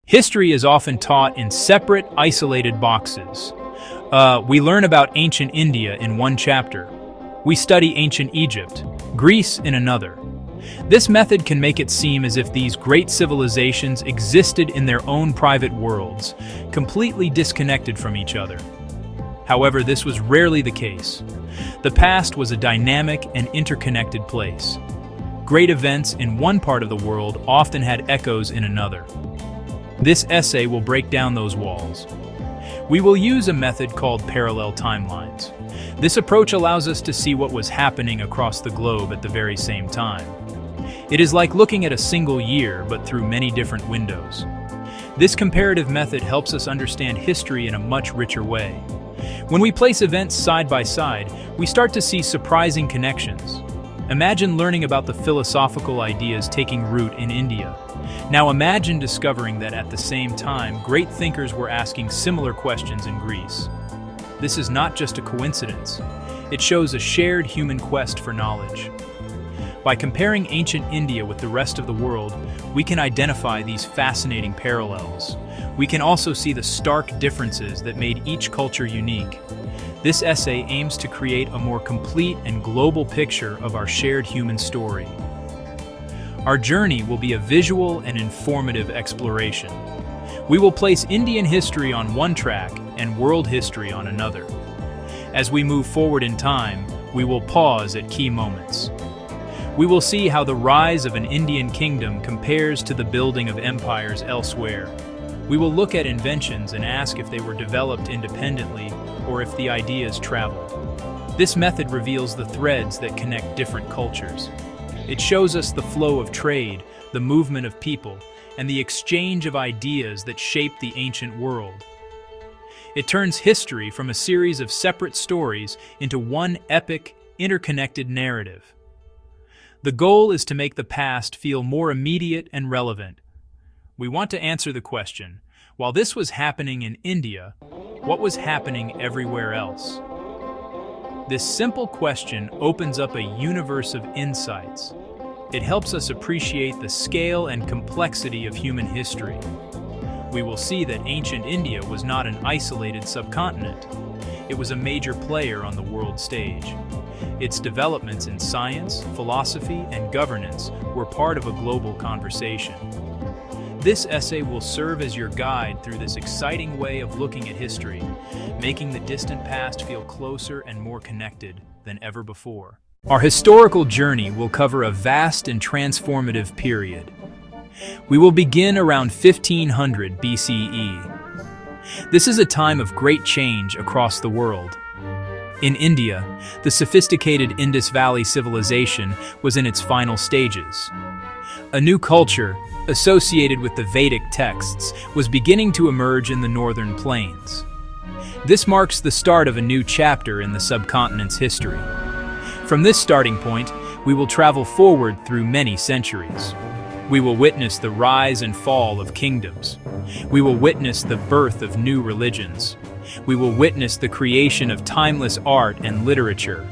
History is often taught in separate, isolated boxes. We learn about ancient India in one chapter. We study ancient Egypt, Greece in another. This method can make it seem as if these great civilizations existed in their own private worlds, completely disconnected from each other. However, this was rarely the case. The past was a dynamic and interconnected place. Great events in one part of the world often had echoes in another. This essay will break down those walls. We will use a method called parallel timelines. This approach allows us to see what was happening across the globe at the very same time. It is like looking at a single year, but through many different windows. This comparative method helps us understand history in a much richer way. When we place events side by side, we start to see surprising connections. Imagine learning about the philosophical ideas taking root in India. Now imagine discovering that at the same time, great thinkers were asking similar questions in Greece. This is not just a coincidence. It shows a shared human quest for knowledge. By comparing ancient India with the rest of the world, we can identify these fascinating parallels. We can also see the stark differences that made each culture unique. This essay aims to create a more complete and global picture of our shared human story. Our journey will be a visual and informative exploration. We will place Indian history on one track and world history on another. As we move forward in time, we will pause at key moments. We will see how the rise of an Indian kingdom compares to the building of empires elsewhere. We will look at inventions and ask if they were developed independently or if the ideas traveled. This method reveals the threads that connect different cultures. It shows us the flow of trade, the movement of people, and the exchange of ideas that shaped the ancient world. It turns history from a series of separate stories into one epic, interconnected narrative. The goal is to make the past feel more immediate and relevant. We want to answer the question, while this was happening in India, what was happening everywhere else? This simple question opens up a universe of insights. It helps us appreciate the scale and complexity of human history. We will see that ancient India was not an isolated subcontinent. It was a major player on the world stage. Its developments in science, philosophy, and governance were part of a global conversation. This essay will serve as your guide through this exciting way of looking at history, making the distant past feel closer and more connected than ever before. Our historical journey will cover a vast and transformative period. We will begin around 1500 BCE. This is a time of great change across the world. In India, the sophisticated Indus Valley civilization was in its final stages. A new culture, associated with the Vedic texts, was beginning to emerge in the northern plains. This marks the start of a new chapter in the subcontinent's history. From this starting point, we will travel forward through many centuries. We will witness the rise and fall of kingdoms. We will witness the birth of new religions. We will witness the creation of timeless art and literature.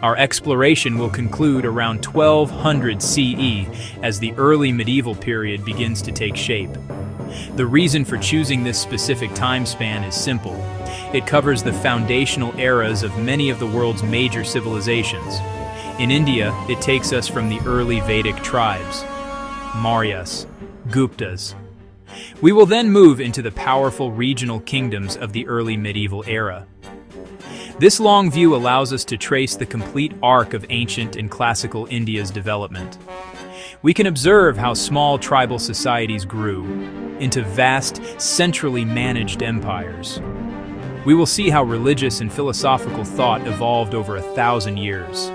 Our exploration will conclude around 1200 CE as the early medieval period begins to take shape. The reason for choosing this specific time span is simple. It covers the foundational eras of many of the world's major civilizations. In India, it takes us from the early Vedic tribes, Mauryas, Guptas. We will then move into the powerful regional kingdoms of the early medieval era. This long view allows us to trace the complete arc of ancient and classical India's development. We can observe how small tribal societies grew into vast, centrally managed empires. We will see how religious and philosophical thought evolved over 1,000 years.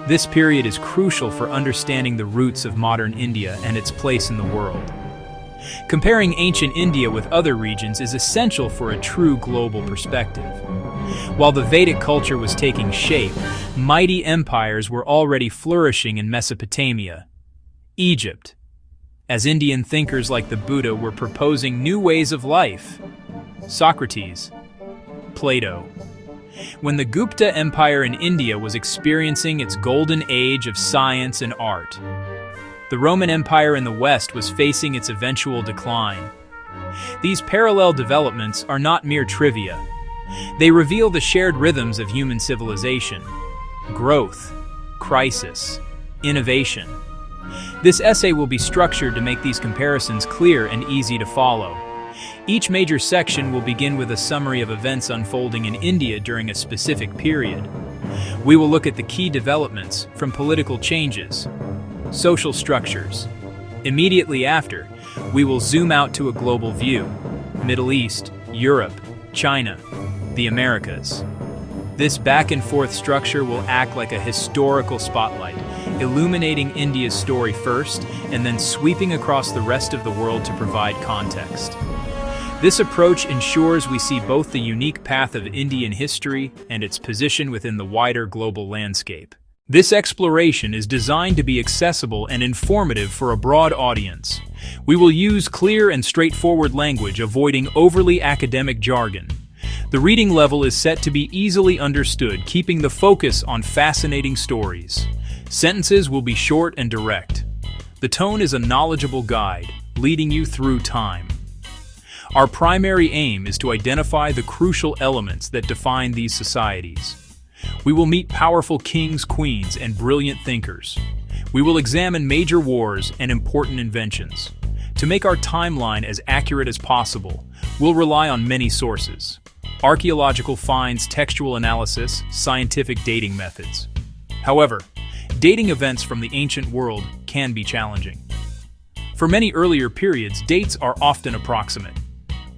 This period is crucial for understanding the roots of modern India and its place in the world. Comparing ancient India with other regions is essential for a true global perspective. While the Vedic culture was taking shape, mighty empires were already flourishing in Mesopotamia, Egypt, as Indian thinkers like the Buddha were proposing new ways of life. Socrates, Plato. When the Gupta Empire in India was experiencing its golden age of science and art, the Roman Empire in the West was facing its eventual decline. These parallel developments are not mere trivia. They reveal the shared rhythms of human civilization: growth, crisis, innovation. This essay will be structured to make these comparisons clear and easy to follow. Each major section will begin with a summary of events unfolding in India during a specific period. We will look at the key developments, from political changes, social structures. Immediately after, we will zoom out to a global view: Middle East, Europe, China, the Americas. This back-and-forth structure will act like a historical spotlight, illuminating India's story first and then sweeping across the rest of the world to provide context. This approach ensures we see both the unique path of Indian history and its position within the wider global landscape. This exploration is designed to be accessible and informative for a broad audience. We will use clear and straightforward language, avoiding overly academic jargon. The reading level is set to be easily understood, keeping the focus on fascinating stories. Sentences will be short and direct. The tone is a knowledgeable guide, leading you through time. Our primary aim is to identify the crucial elements that define these societies. We will meet powerful kings, queens, and brilliant thinkers. We will examine major wars and important inventions. To make our timeline as accurate as possible, we'll rely on many sources: archaeological finds, textual analysis, scientific dating methods. However, dating events from the ancient world can be challenging. For many earlier periods, dates are often approximate.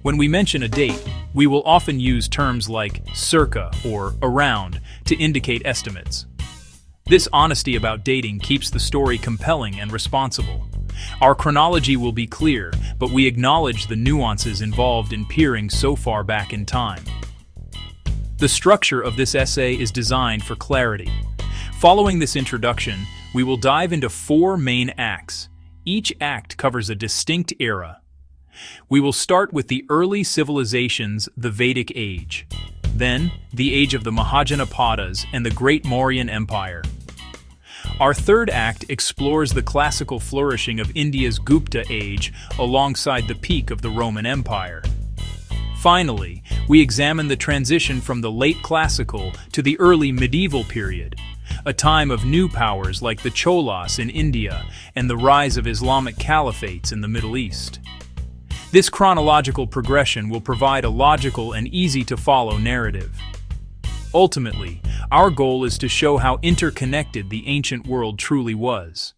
When we mention a date, we will often use terms like circa or around to indicate estimates. This honesty about dating keeps the story compelling and responsible. Our chronology will be clear, but we acknowledge the nuances involved in peering so far back in time. The structure of this essay is designed for clarity. Following this introduction, we will dive into 4 main acts. Each act covers a distinct era. We will start with the early civilizations, the Vedic Age, then the age of the Mahajanapadas and the Great Mauryan Empire. Our third act explores the classical flourishing of India's Gupta Age alongside the peak of the Roman Empire. Finally, we examine the transition from the late classical to the early medieval period, a time of new powers like the Cholas in India and the rise of Islamic caliphates in the Middle East. This chronological progression will provide a logical and easy-to-follow narrative. Ultimately, our goal is to show how interconnected the ancient world truly was.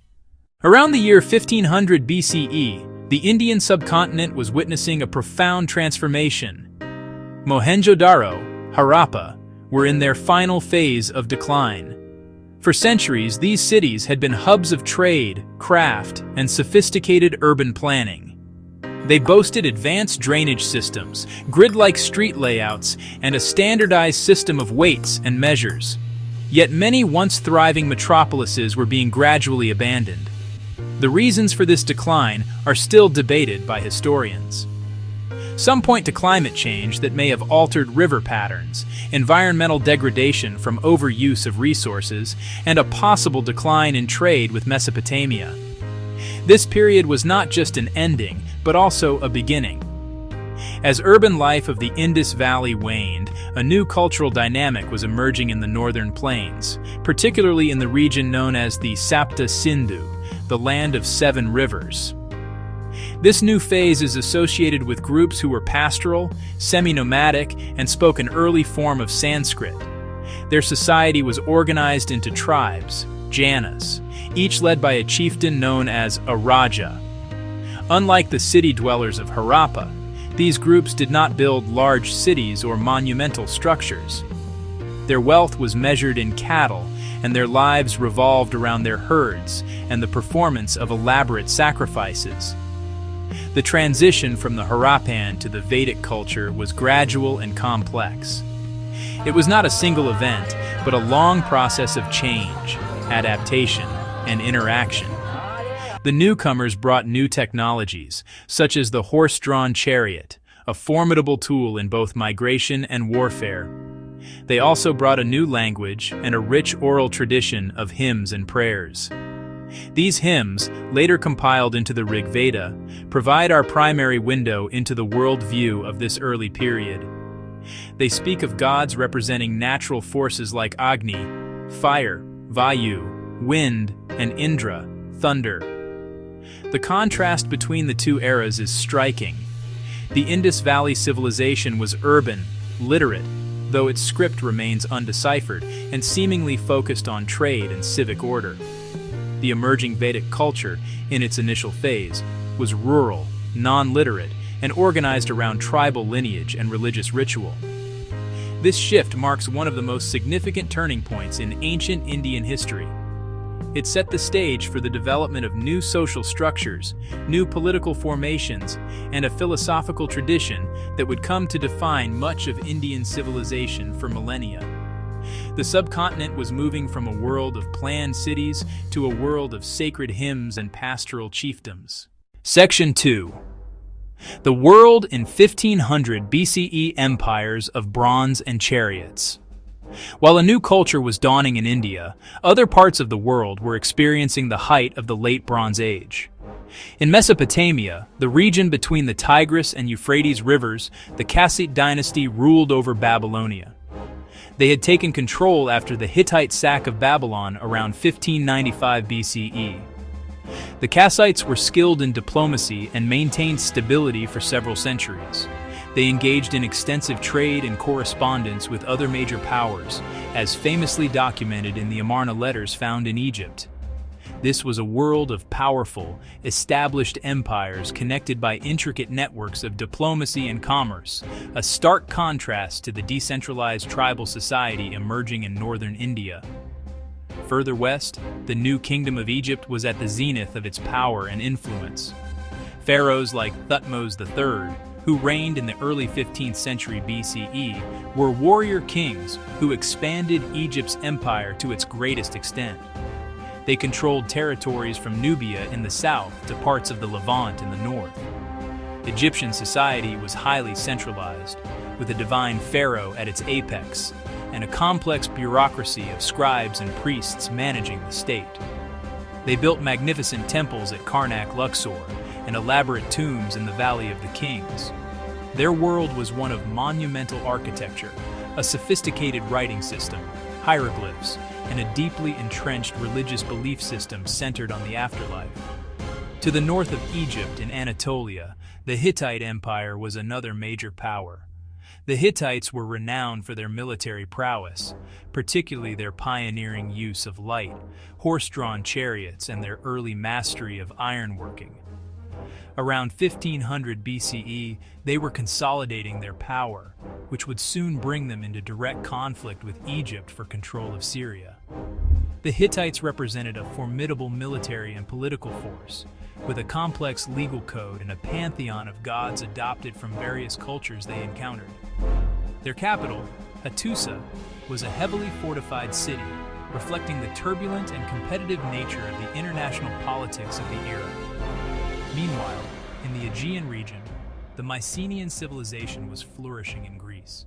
Around the year 1500 BCE, the Indian subcontinent was witnessing a profound transformation. Mohenjo-Daro, Harappa, were in their final phase of decline. For centuries, these cities had been hubs of trade, craft, and sophisticated urban planning. They boasted advanced drainage systems, grid-like street layouts, and a standardized system of weights and measures. Yet many once thriving metropolises were being gradually abandoned. The reasons for this decline are still debated by historians. Some point to climate change that may have altered river patterns, environmental degradation from overuse of resources, and a possible decline in trade with Mesopotamia. This period was not just an ending, but also a beginning. As urban life of the Indus Valley waned, a new cultural dynamic was emerging in the northern plains, particularly in the region known as the Sapta Sindhu, the land of 7 rivers. This new phase is associated with groups who were pastoral, semi-nomadic, and spoke an early form of Sanskrit. Their society was organized into tribes, janas, each led by a chieftain known as a Raja. Unlike the city dwellers of Harappa, these groups did not build large cities or monumental structures. Their wealth was measured in cattle, and their lives revolved around their herds and the performance of elaborate sacrifices. The transition from the Harappan to the Vedic culture was gradual and complex. It was not a single event, but a long process of change, adaptation, and interaction. The newcomers brought new technologies, such as the horse-drawn chariot, a formidable tool in both migration and warfare. They also brought a new language and a rich oral tradition of hymns and prayers. These hymns, later compiled into the Rig Veda, provide our primary window into the world view of this early period. They speak of gods representing natural forces like Agni, fire, Vayu, wind, and Indra, thunder. The contrast between the two eras is striking. The Indus Valley civilization was urban, literate, though its script remains undeciphered, and seemingly focused on trade and civic order. The emerging Vedic culture, in its initial phase, was rural, non-literate, and organized around tribal lineage and religious ritual. This shift marks one of the most significant turning points in ancient Indian history. It set the stage for the development of new social structures, new political formations, and a philosophical tradition that would come to define much of Indian civilization for millennia. The subcontinent was moving from a world of planned cities to a world of sacred hymns and pastoral chiefdoms. Section 2. The world in 1500 BCE empires of bronze and chariots. While a new culture was dawning in India, other parts of the world were experiencing the height of the Late Bronze Age. In Mesopotamia, the region between the Tigris and Euphrates rivers, the Kassite dynasty ruled over Babylonia. They had taken control after the Hittite sack of Babylon around 1595 BCE. The Kassites were skilled in diplomacy and maintained stability for several centuries. They engaged in extensive trade and correspondence with other major powers, as famously documented in the Amarna letters found in Egypt. This was a world of powerful, established empires connected by intricate networks of diplomacy and commerce, a stark contrast to the decentralized tribal society emerging in northern India. Further west, the new kingdom of Egypt was at the zenith of its power and influence. Pharaohs like Thutmose III, who reigned in the early 15th century BCE, were warrior kings who expanded Egypt's empire to its greatest extent. They controlled territories from Nubia in the south to parts of the Levant in the north. Egyptian society was highly centralized, with a divine pharaoh at its apex, and a complex bureaucracy of scribes and priests managing the state. They built magnificent temples at Karnak-Luxor and elaborate tombs in the Valley of the Kings. Their world was one of monumental architecture, a sophisticated writing system, hieroglyphs, and a deeply entrenched religious belief system centered on the afterlife. To the north of Egypt in Anatolia, the Hittite Empire was another major power. The Hittites were renowned for their military prowess, particularly their pioneering use of light, horse-drawn chariots, and their early mastery of ironworking. Around 1500 BCE, they were consolidating their power, which would soon bring them into direct conflict with Egypt for control of Syria. The Hittites represented a formidable military and political force, with a complex legal code and a pantheon of gods adopted from various cultures they encountered. Their capital, Hattusa, was a heavily fortified city, reflecting the turbulent and competitive nature of the international politics of the era. Meanwhile, in the Aegean region, the Mycenaean civilization was flourishing in Greece.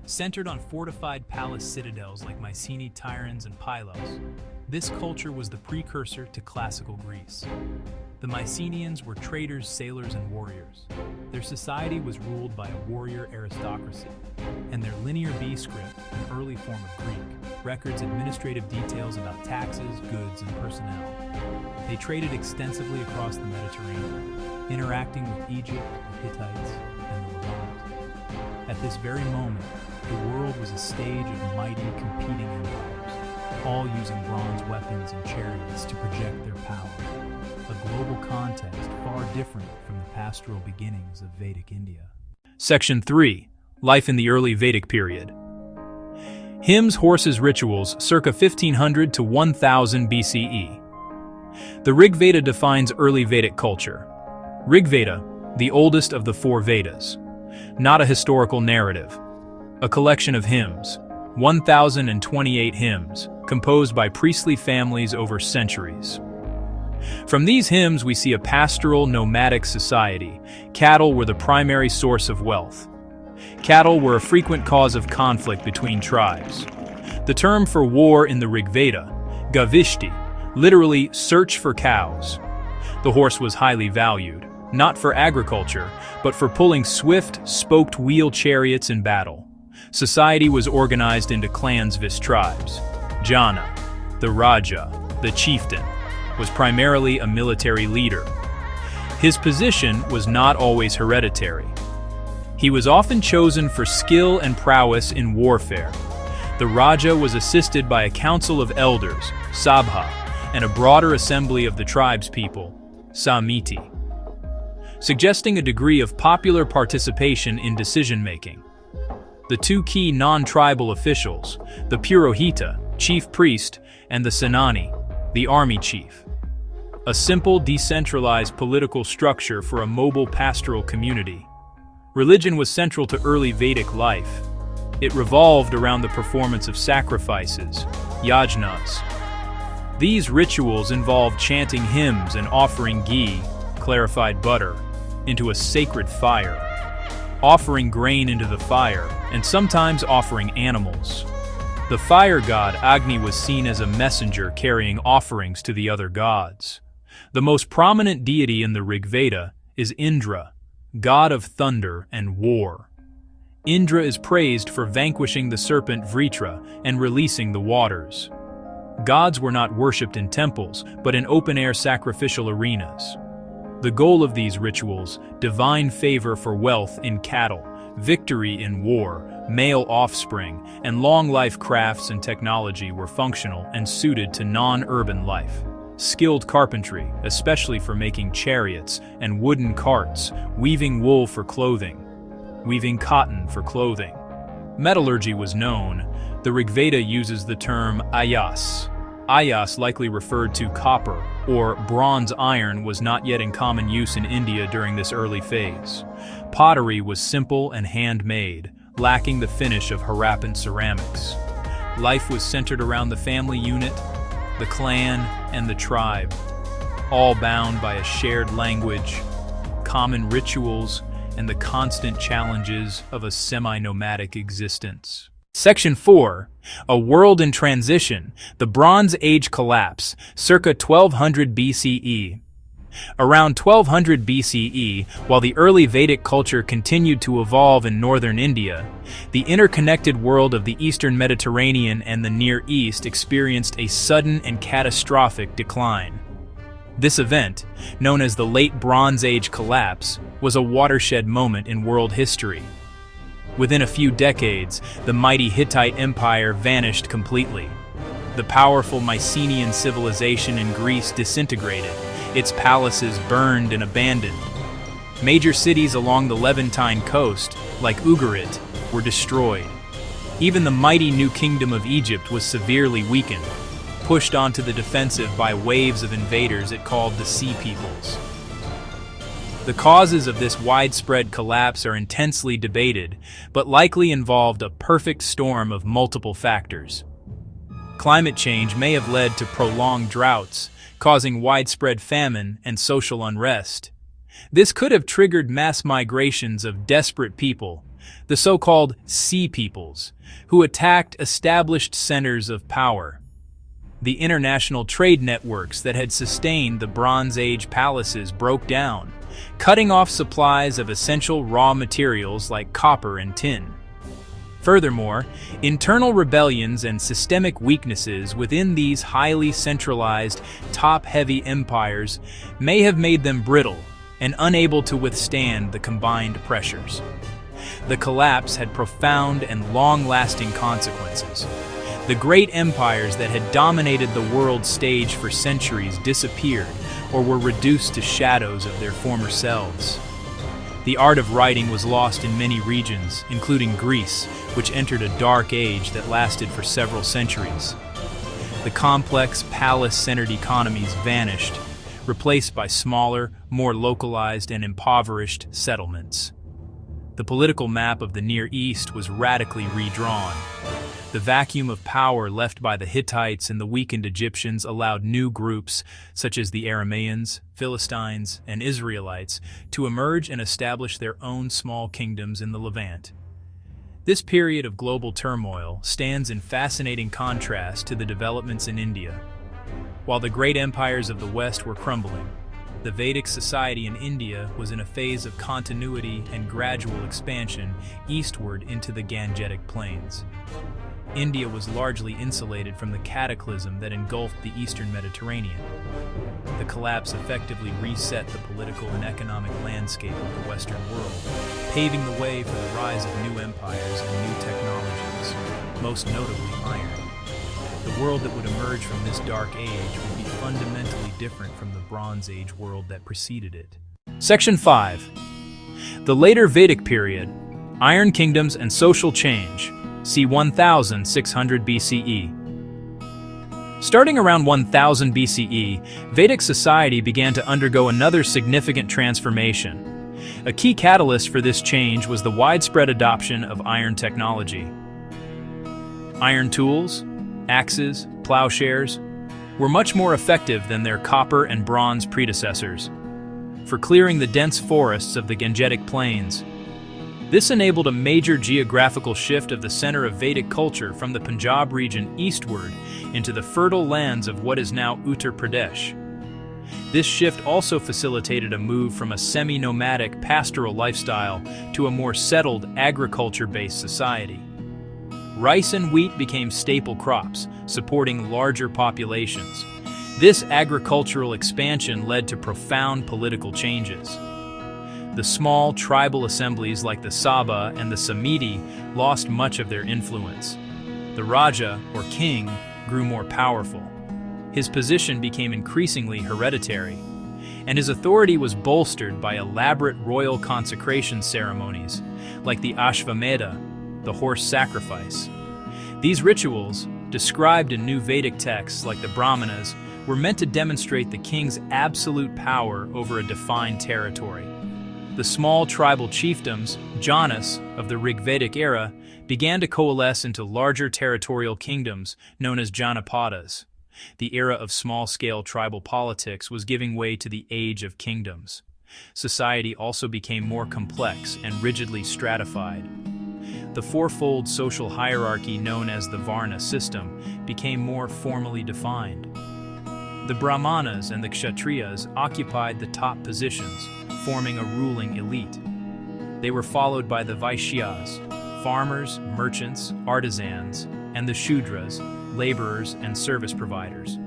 Centered on fortified palace citadels like Mycenae, Tiryns, and Pylos, this culture was the precursor to classical Greece. The Mycenaeans were traders, sailors, and warriors. Their society was ruled by a warrior aristocracy, and their Linear B script, an early form of Greek, records administrative details about taxes, goods, and personnel. They traded extensively across the Mediterranean, interacting with Egypt, the Hittites, and the Levant. At this very moment, the world was a stage of mighty competing empires, all using bronze weapons and chariots to project their power. A global context far different from the pastoral beginnings of Vedic India. Section 3. Life in the early Vedic period. Hymns, horses, rituals, circa 1500 to 1000 BCE. The Rig Veda defines early Vedic culture. Rig Veda, the oldest of the four Vedas. Not a historical narrative. A collection of hymns, 1,028 hymns, composed by priestly families over centuries. From these hymns we see a pastoral, nomadic society. Cattle were the primary source of wealth. Cattle were a frequent cause of conflict between tribes. The term for war in the Rig Veda, Gavishti, literally search for cows. The horse was highly valued, not for agriculture, but for pulling swift, spoked wheel chariots in battle. Society was organized into clans vis tribes. Jana, the Raja, the chieftain, was primarily a military leader. His position was not always hereditary. He was often chosen for skill and prowess in warfare. The Raja was assisted by a council of elders, Sabha, and a broader assembly of the tribespeople, Samiti, suggesting a degree of popular participation in decision-making. The two key non-tribal officials, the Purohita, chief priest, and the Senani, the army chief. A simple, decentralized political structure for a mobile pastoral community. Religion was central to early Vedic life. It revolved around the performance of sacrifices, yajnas. These rituals involved chanting hymns and offering ghee, clarified butter, into a sacred fire, offering grain into the fire, and sometimes offering animals. The fire god Agni was seen as a messenger carrying offerings to the other gods. The most prominent deity in the Rig Veda is Indra, god of thunder and war. Indra is praised for vanquishing the serpent Vritra and releasing the waters. Gods were not worshipped in temples, but in open-air sacrificial arenas. The goal of these rituals, divine favor for wealth in cattle, victory in war, male offspring, and long-life crafts and technology were functional and suited to non-urban life. Skilled carpentry, especially for making chariots and wooden carts, weaving wool for clothing, weaving cotton for clothing. Metallurgy was known. The Rigveda uses the term ayas. Ayas likely referred to copper, or bronze iron was not yet in common use in India during this early phase. Pottery was simple and handmade, lacking the finish of Harappan ceramics. Life was centered around the family unit, the clan, and the tribe, all bound by a shared language, common rituals, and the constant challenges of a semi-nomadic existence. Section 4. A World in Transition, the Bronze Age Collapse, circa 1200 BCE. Around 1200 BCE, while the early Vedic culture continued to evolve in northern India, the interconnected world of the Eastern Mediterranean and the Near East experienced a sudden and catastrophic decline. This event, known as the Late Bronze Age Collapse, was a watershed moment in world history. Within a few decades, the mighty Hittite Empire vanished completely. The powerful Mycenaean civilization in Greece disintegrated, its palaces burned and abandoned. Major cities along the Levantine coast, like Ugarit, were destroyed. Even the mighty new kingdom of Egypt was severely weakened, pushed onto the defensive by waves of invaders it called the Sea Peoples. The causes of this widespread collapse are intensely debated, but likely involved a perfect storm of multiple factors. Climate change may have led to prolonged droughts, causing widespread famine and social unrest. This could have triggered mass migrations of desperate people, the so-called Sea Peoples, who attacked established centers of power. The international trade networks that had sustained the Bronze Age palaces broke down, cutting off supplies of essential raw materials like copper and tin. Furthermore, internal rebellions and systemic weaknesses within these highly centralized, top-heavy empires may have made them brittle and unable to withstand the combined pressures. The collapse had profound and long-lasting consequences. The great empires that had dominated the world stage for centuries disappeared or were reduced to shadows of their former selves. The art of writing was lost in many regions, including Greece, which entered a dark age that lasted for several centuries. The complex, palace-centered economies vanished, replaced by smaller, more localized and impoverished settlements. The political map of the Near East was radically redrawn. The vacuum of power left by the Hittites and the weakened Egyptians allowed new groups, such as the Aramaeans, Philistines, and Israelites, to emerge and establish their own small kingdoms in the Levant. This period of global turmoil stands in fascinating contrast to the developments in India. While the great empires of the West were crumbling, the Vedic society in India was in a phase of continuity and gradual expansion eastward into the Gangetic Plains. India was largely insulated from the cataclysm that engulfed the eastern Mediterranean. The collapse effectively reset the political and economic landscape of the Western world, paving the way for the rise of new empires and new technologies, most notably iron. The world that would emerge from this dark age would be fundamentally different from the Bronze Age world that preceded it. Section 5. The later Vedic period, Iron Kingdoms and Social Change, c. 1600 BCE. Starting around 1000 BCE, Vedic society began to undergo another significant transformation. A key catalyst for this change was the widespread adoption of iron technology. Iron tools, axes, plowshares, were much more effective than their copper and bronze predecessors for clearing the dense forests of the Gangetic Plains. This enabled a major geographical shift of the center of Vedic culture from the Punjab region eastward into the fertile lands of what is now Uttar Pradesh. This shift also facilitated a move from a semi-nomadic pastoral lifestyle to a more settled agriculture-based society. Rice and wheat became staple crops, supporting larger populations. This agricultural expansion led to profound political changes. The small tribal assemblies like the Sabha and the Samiti lost much of their influence. The Raja, or king, grew more powerful. His position became increasingly hereditary, and his authority was bolstered by elaborate royal consecration ceremonies, like the Ashvamedha, the horse sacrifice. These rituals, described in new Vedic texts like the Brahmanas, were meant to demonstrate the king's absolute power over a defined territory. The small tribal chiefdoms, Janas, of the Rigvedic era, began to coalesce into larger territorial kingdoms known as Janapadas. The era of small-scale tribal politics was giving way to the age of kingdoms. Society also became more complex and rigidly stratified. The fourfold social hierarchy known as the Varna system became more formally defined. The Brahmanas and the Kshatriyas occupied the top positions, forming a ruling elite. They were followed by the Vaishyas, farmers, merchants, artisans, and the Shudras, laborers and service providers.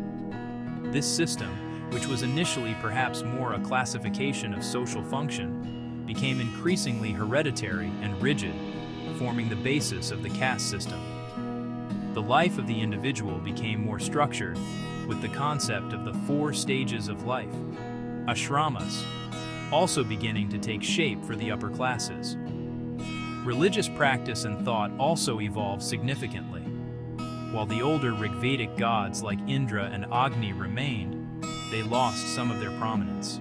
This system, which was initially perhaps more a classification of social function, became increasingly hereditary and rigid, forming the basis of the caste system. The life of the individual became more structured, with the concept of the 4 stages of life, ashramas, also beginning to take shape for the upper classes. Religious practice and thought also evolved significantly. While the older Rigvedic gods like Indra and Agni remained, they lost some of their prominence.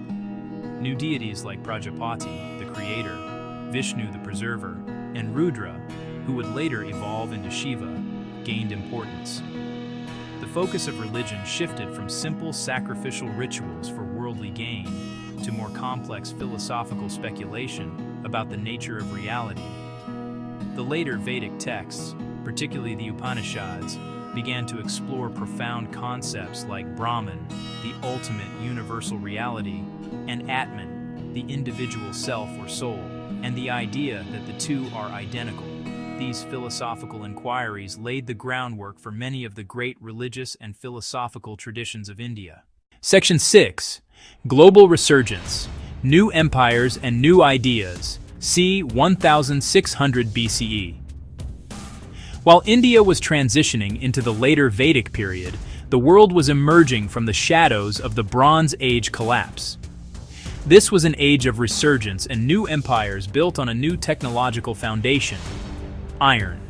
New deities like Prajapati, the creator, Vishnu, the preserver, and Rudra, who would later evolve into Shiva, gained importance. The focus of religion shifted from simple sacrificial rituals for worldly gain to more complex philosophical speculation about the nature of reality. The later Vedic texts, particularly the Upanishads, began to explore profound concepts like Brahman, the ultimate universal reality, and Atman, the individual self or soul, and the idea that the two are identical. These philosophical inquiries laid the groundwork for many of the great religious and philosophical traditions of India. Section 6. Global Resurgence, New Empires and New Ideas, c. 1600 BCE. While India was transitioning into the later Vedic period, the world was emerging from the shadows of the Bronze Age collapse. This was an age of resurgence and new empires built on a new technological foundation: iron.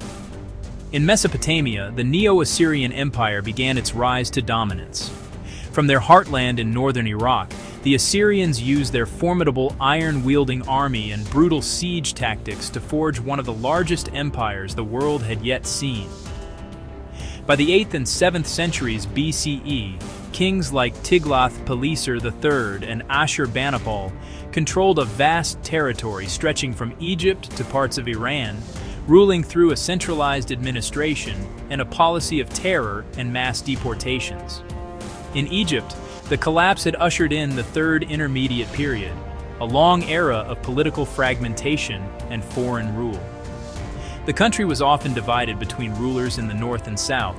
In Mesopotamia, the Neo-Assyrian Empire began its rise to dominance. From their heartland in northern Iraq, the Assyrians used their formidable iron-wielding army and brutal siege tactics to forge one of the largest empires the world had yet seen. By the 8th and 7th centuries BCE, kings like Tiglath-Pileser III and Ashur-banipal controlled a vast territory stretching from Egypt to parts of Iran, ruling through a centralized administration and a policy of terror and mass deportations. In Egypt, the collapse had ushered in the Third Intermediate Period, a long era of political fragmentation and foreign rule. The country was often divided between rulers in the north and south,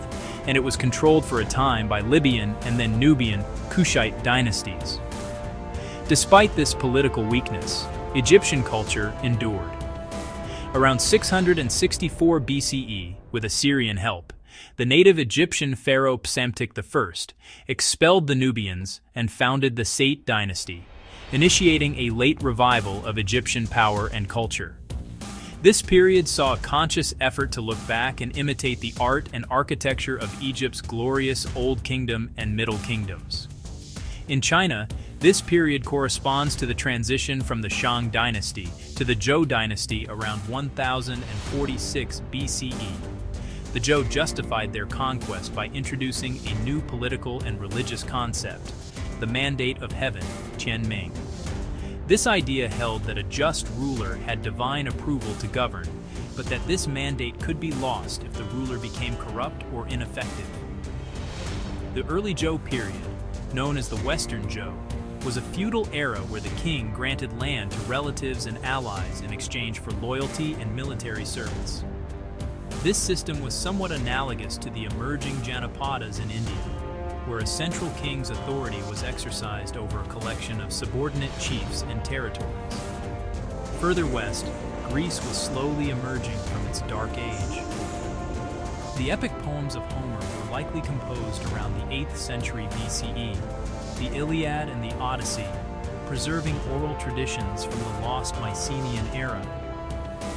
and it was controlled for a time by Libyan and then Nubian, Kushite dynasties. Despite this political weakness, Egyptian culture endured. Around 664 BCE, with Assyrian help, the native Egyptian pharaoh Psamtik I expelled the Nubians and founded the Sate dynasty, initiating a late revival of Egyptian power and culture. This period saw a conscious effort to look back and imitate the art and architecture of Egypt's glorious Old Kingdom and Middle Kingdoms. In China, this period corresponds to the transition from the Shang dynasty to the Zhou dynasty around 1046 BCE. The Zhou justified their conquest by introducing a new political and religious concept, the Mandate of Heaven, Qianming. This idea held that a just ruler had divine approval to govern, but that this mandate could be lost if the ruler became corrupt or ineffective. The early Zhou period, known as the Western Zhou, was a feudal era where the king granted land to relatives and allies in exchange for loyalty and military service. This system was somewhat analogous to the emerging Janapadas in India, where a central king's authority was exercised over a collection of subordinate chiefs and territories. Further west, Greece was slowly emerging from its dark age. The epic poems of Homer were likely composed around the 8th century BCE, the Iliad and the Odyssey, preserving oral traditions from the lost Mycenaean era.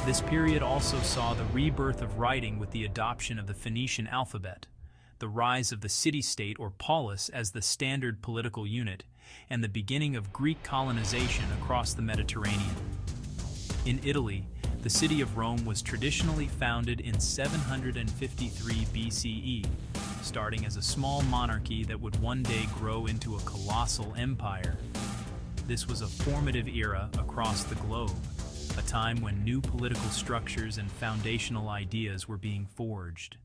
This period also saw the rebirth of writing with the adoption of the Phoenician alphabet, the rise of the city-state or polis as the standard political unit, and the beginning of Greek colonization across the Mediterranean. In Italy, the city of Rome was traditionally founded in 753 BCE, starting as a small monarchy that would one day grow into a colossal empire. This was a formative era across the globe, a time when new political structures and foundational ideas were being forged.